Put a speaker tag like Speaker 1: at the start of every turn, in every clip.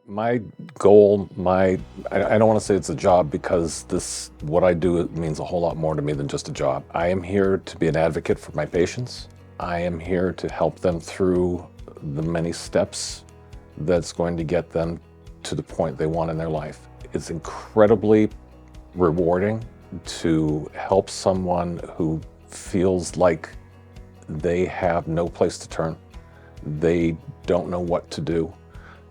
Speaker 1: My goal, I don't want to say it's a job because what I do means a whole lot more to me than just a job. I am here to be an advocate for my patients. I am here to help them through the many steps that's going to get them to the point they want in their life. It's incredibly rewarding to help someone who feels like they have no place to turn. They don't know what to do.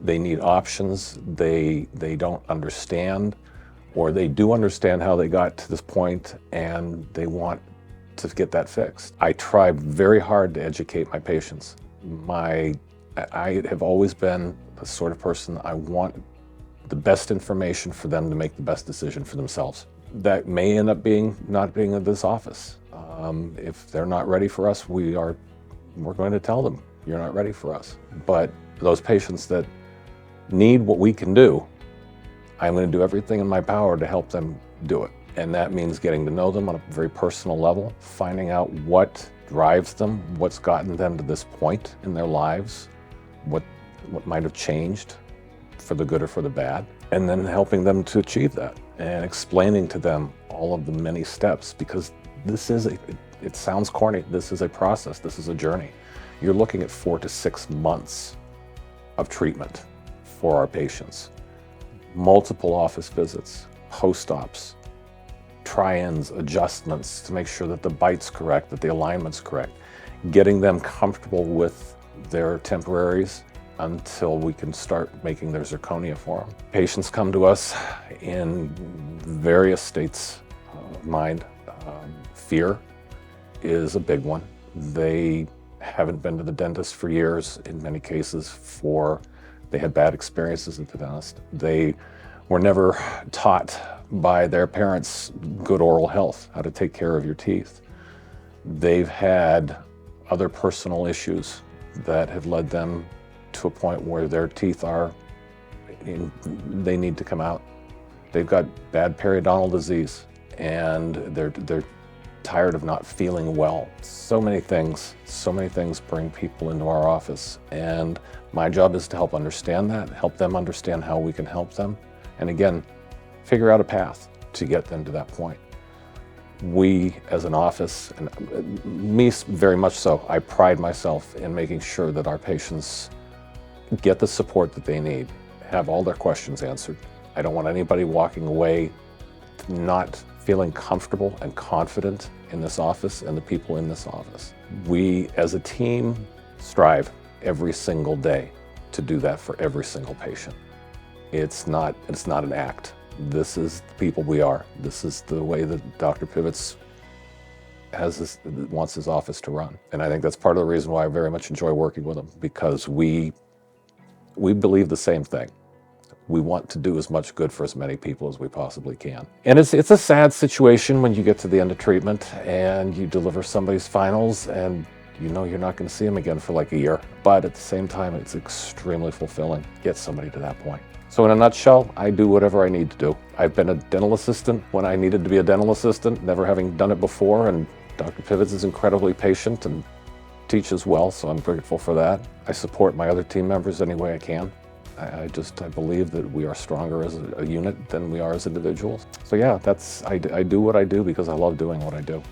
Speaker 1: They need options. They don't understand, or they do understand how they got to this point and they want to get that fixed. I try very hard to educate my patients. I have always been the sort of person, I want the best information for them to make the best decision for themselves. That may end up not being in this office. If they're not ready for us, we're going to tell them, you're not ready for us. But those patients that need what we can do, I'm going to do everything in my power to help them do it. And that means getting to know them on a very personal level, finding out what drives them, what's gotten them to this point in their lives, what might have changed for the good or for the bad, and then helping them to achieve that and explaining to them all of the many steps, because it sounds corny, this is a process, this is a journey. You're looking at 4 to 6 months of treatment for our patients. Multiple office visits, post-ops, try-ins, adjustments to make sure that the bite's correct, that the alignment's correct, getting them comfortable with their temporaries until we can start making their zirconia for them. Patients come to us in various states of mind. Fear is a big one. They haven't been to the dentist for years, in many cases they had bad experiences at the dentist. They were never taught by their parents good oral health, how to take care of your teeth. They've had other personal issues that have led them to a point where their teeth they need to come out. They've got bad periodontal disease and they're tired of not feeling well. So many things bring people into our office, and my job is to help understand that, help them understand how we can help them, and again, figure out a path to get them to that point. We as an office, and me very much so, I pride myself in making sure that our patients get the support that they need, have all their questions answered. I don't want anybody walking away not feeling comfortable and confident in this office and the people in this office. We as a team strive every single day to do that for every single patient. It's not an act. This is the people we are. This is the way that Dr. Pivitz wants his office to run. And I think that's part of the reason why I very much enjoy working with him, because we believe the same thing. We want to do as much good for as many people as we possibly can. And it's a sad situation when you get to the end of treatment and you deliver somebody's finals and you know you're not going to see them again for like a year. But at the same time, it's extremely fulfilling to get somebody to that point. So in a nutshell, I do whatever I need to do. I've been a dental assistant when I needed to be a dental assistant, never having done it before, and Dr. Pivitz is incredibly patient and teaches well, so I'm grateful for that. I support my other team members any way I can. I believe that we are stronger as a unit than we are as individuals. So yeah, I do what I do because I love doing what I do.